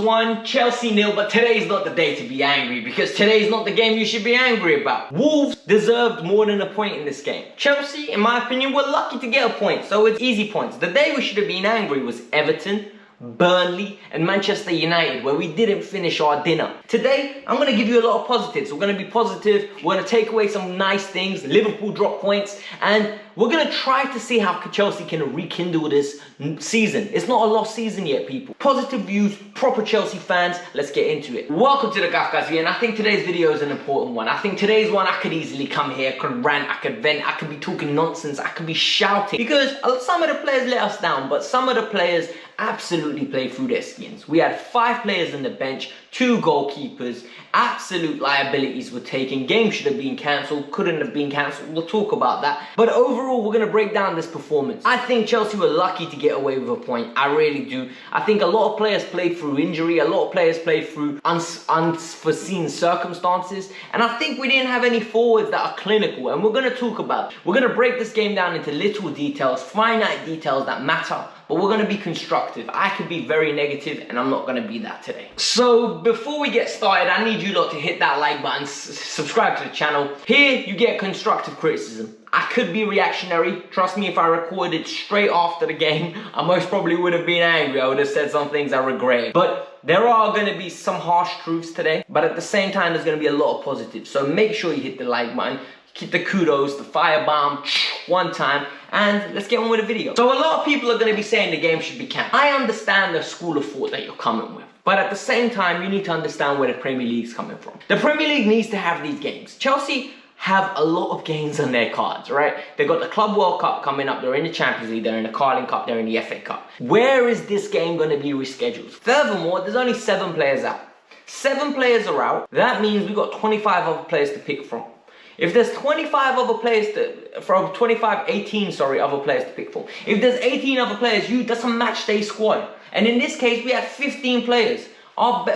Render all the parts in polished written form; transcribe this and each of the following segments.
won, Chelsea nil, but today's not the day to be angry because today's not the game you should be angry about. Wolves deserved more than a point in this game. Chelsea, in my opinion, were lucky to get a point, so it's easy points. The day we should have been angry was Everton, Burnley and Manchester United, where we didn't finish our dinner. Today, I'm going to give you a lot of positives. We're going to be positive. We're going to take away some nice things. Liverpool dropped points. And we're going to try to see how Chelsea can rekindle this season. It's not a lost season yet, people. Positive views, proper Chelsea fans. Let's get into it. Welcome to the Kavkas View, and I think today's video is an important one. I think today's one, I could easily come here, I could rant, I could vent, I could be talking nonsense, I could be shouting. Because some of the players let us down, but some of the players absolutely played through their skins. We had 5 players on the bench, 2 goalkeepers, absolute liabilities were taken. Game should have been cancelled, couldn't have been cancelled. We'll talk about that. But overall, we're going to break down this performance. I think Chelsea were lucky to get away with a point. I really do. I think a lot of players played through injury. A lot of players played through unforeseen circumstances. And I think we didn't have any forwards that are clinical. And we're going to talk about it. We're going to break this game down into little details, finite details that matter. But we're going to be constructive. I could be very negative, and I'm not going to be that today. So before we get started, I need you lot to hit that like button, subscribe to the channel. Here you get constructive criticism. I could be reactionary. Trust me, if I recorded straight after the game, I most probably would have been angry. I would have said some things I regret. But there are going to be some harsh truths today. But at the same time, there's going to be a lot of positives. So make sure you hit the like button. Keep the kudos, the firebomb, one time, and let's get on with the video. So a lot of people are going to be saying the game should be cancelled. I understand the school of thought that you're coming with. But at the same time, you need to understand where the Premier League's coming from. The Premier League needs to have these games. Chelsea have a lot of games on their cards, right? They've got the Club World Cup coming up, they're in the Champions League, they're in the Carling Cup, they're in the FA Cup. Where is this game going to be rescheduled? Furthermore, there's only 7 players out. 7 players are out. That means we've got 25 other players to pick from. If there's 18 other players to pick from. If there's 18 other players, that's a match day squad. And in this case, we had 15 players.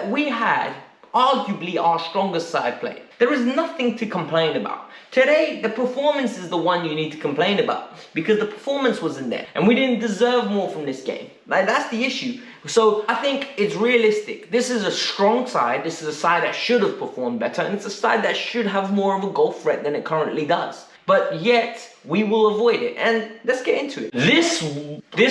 We had arguably our strongest side player. There is nothing to complain about. Today, the performance is the one you need to complain about because the performance wasn't there. And we didn't deserve more from this game. Like, that's the issue. So I think it's realistic. This is a strong side. This is a side that should have performed better. And it's a side that should have more of a goal threat than it currently does. But yet, we will avoid it. And let's get into it. This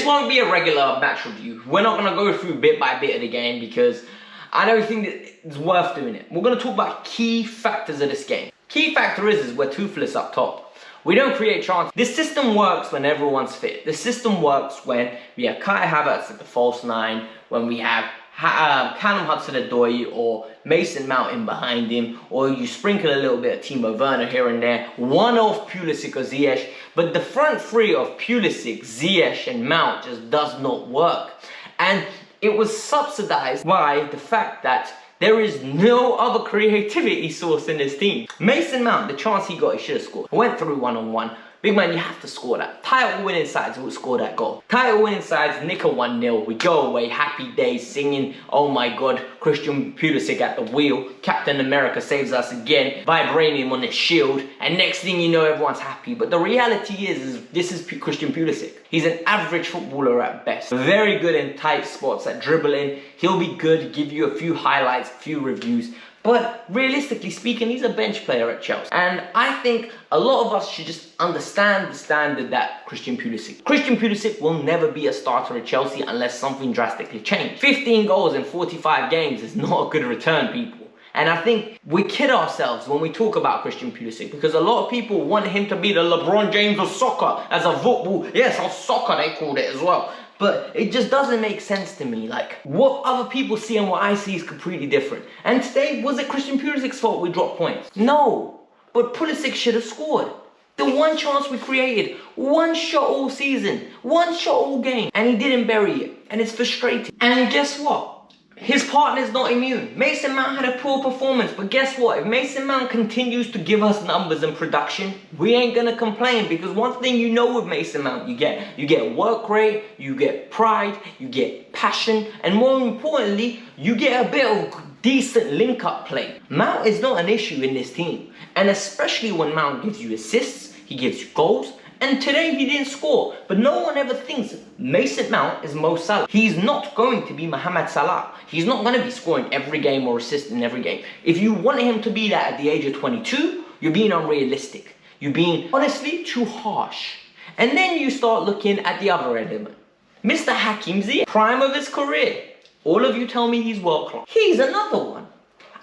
won't be a regular match review. We're not going to go through bit by bit of the game because I don't think that it's worth doing it. We're going to talk about key factors of this game. Key factor is we're toothless up top. We don't create chances. This system works when everyone's fit. The system works when we have Kai Havertz at the false 9, when we have Callum Hudson-Odoi or Mason Mount in behind him, or you sprinkle a little bit of Timo Werner here and there, one of Pulisic or Ziyech, but the front 3 of Pulisic, Ziyech and Mount just does not work. And it was subsidized by the fact that there is no other creativity source in this team. Mason Mount, the chance he got, he should have scored. Went through one-on-one. Big man, you have to score that. Title winning sides will score that goal. Title winning sides, nick a 1-0. We go away, happy days, singing, oh my god, Christian Pulisic at the wheel. Captain America saves us again. Vibranium on his shield. And next thing you know, everyone's happy. But the reality is this is Christian Pulisic. He's an average footballer at best. Very good in tight spots at dribbling. He'll be good, give you a few highlights, a few reviews. But realistically speaking, he's a bench player at Chelsea. And I think a lot of us should just understand the standard that Christian Pulisic will never be a starter at Chelsea unless something drastically changed. 15 goals in 45 games is not a good return, people. And I think we kid ourselves when we talk about Christian Pulisic because a lot of people want him to be the LeBron James of soccer, as a football. Yes, of soccer they called it as well. But it just doesn't make sense to me. Like, what other people see and what I see is completely different. And today, was it Christian Pulisic's fault we dropped points? No. But Pulisic should have scored. The one chance we created, one shot all season, one shot all game. And he didn't bury it. And it's frustrating. And guess what? His partner's not immune. Mason Mount had a poor performance, but guess what? If Mason Mount continues to give us numbers and production, we ain't gonna complain because one thing you know with Mason Mount, you get work rate, you get pride, you get passion, and more importantly, you get a bit of decent link-up play. Mount is not an issue in this team, and especially when Mount gives you assists, he gives you goals, And today he didn't score. But no one ever thinks Mason Mount is Mo Salah. He's not going to be Mohamed Salah. He's not going to be scoring every game or assisting every game. If you want him to be that at the age of 22, you're being unrealistic. You're being, honestly, too harsh. And then you start looking at the other element. Mr. Hakim Ziyech, prime of his career. All of you tell me he's world class. He's another one.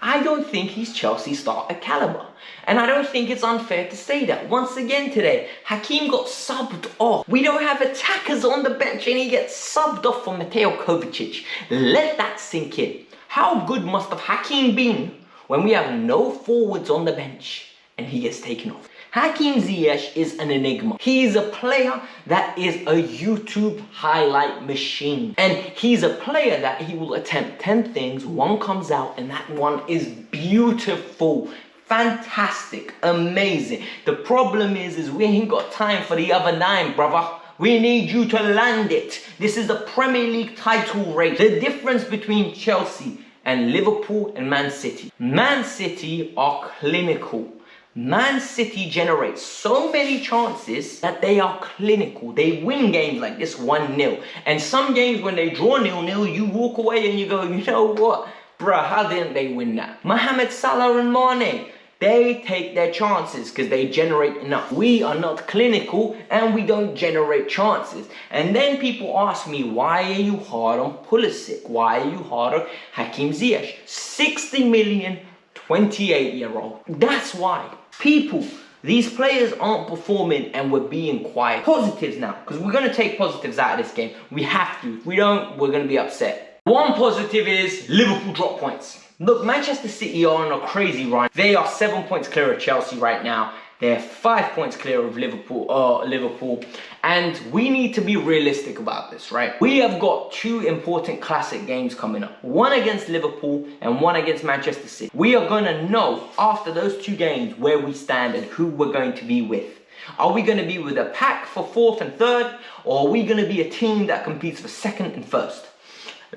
I don't think he's Chelsea starter caliber. And I don't think it's unfair to say that. Once again today, Hakim got subbed off. We don't have attackers on the bench and he gets subbed off for Mateo Kovacic. Let that sink in. How good must have Hakim been when we have no forwards on the bench and he gets taken off? Hakim Ziyech is an enigma. He is a player that is a YouTube highlight machine. And he's a player that he will attempt 10 things, one comes out, and that one is beautiful, fantastic, amazing. The problem is we ain't got time for the other 9, brother. We need you to land it. This is a Premier League title race. The difference between Chelsea and Liverpool and Man City. Man City are clinical. Man City generates so many chances that they are clinical. They win games like this 1-0. And some games when they draw 0-0, you walk away and you go, you know what? Bruh, how didn't they win that? Mohamed Salah and Mane, they take their chances because they generate enough. We are not clinical and we don't generate chances. And then people ask me, why are you hard on Pulisic? Why are you hard on Hakim Ziyech? 60 million, 28-year-old. That's why. People, these players aren't performing and we're being quiet. Positives now, because we're going to take positives out of this game. We have to. If we don't, we're going to be upset. One positive is Liverpool drop points. Look, Manchester City are on a crazy run. They are 7 points clear of Chelsea right now. They're 5 points clear of Liverpool. And we need to be realistic about this, right? We have got 2 important classic games coming up. One against Liverpool and one against Manchester City. We are going to know after those 2 games where we stand and who we're going to be with. Are we going to be with a pack for 4th and 3rd? Or are we going to be a team that competes for 2nd and 1st?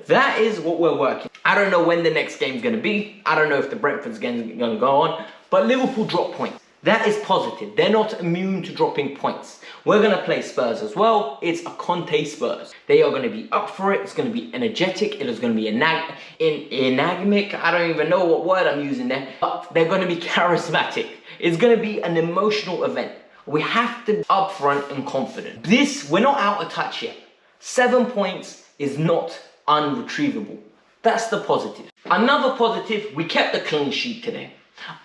That is what we're working. I don't know when the next game's going to be. I don't know if the Brentford's game is going to go on. But Liverpool drop points. That is positive. They're not immune to dropping points. We're going to play Spurs as well. It's a Conte Spurs. They are going to be up for it. It's going to be energetic. It is going to be enigmatic. I don't even know what word I'm using there. But they're going to be charismatic. It's going to be an emotional event. We have to be upfront and confident. We're not out of touch yet. 7 points is not unretrievable. That's the positive. Another positive, we kept a clean sheet today.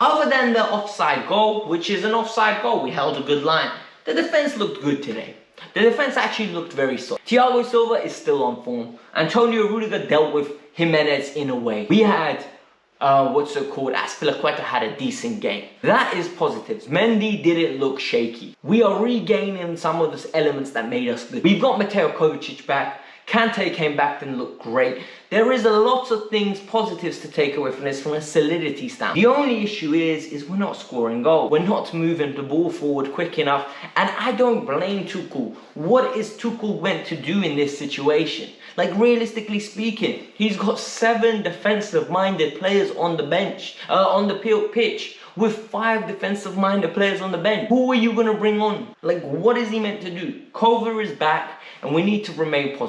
Other than the offside goal, which is an offside goal, we held a good line. The defense looked good today. The defense actually looked very solid. Thiago Silva is still on form. Antonio Rudiger dealt with Jimenez in a way. We had, Azpilicueta had a decent game. That is positives. Mendy didn't look shaky. We are regaining some of the elements that made us good. We've got Mateo Kovacic back. Kante came back and looked great. There is a lot of things, positives to take away from this from a solidity standpoint. The only issue is we're not scoring goals. We're not moving the ball forward quick enough. And I don't blame Tuchel. What is Tuchel meant to do in this situation? Like, realistically speaking, he's got 7 defensive-minded players on the bench, on the pitch, with 5 defensive-minded players on the bench. Who are you going to bring on? Like, what is he meant to do? Kova is back, and we need to remain positive.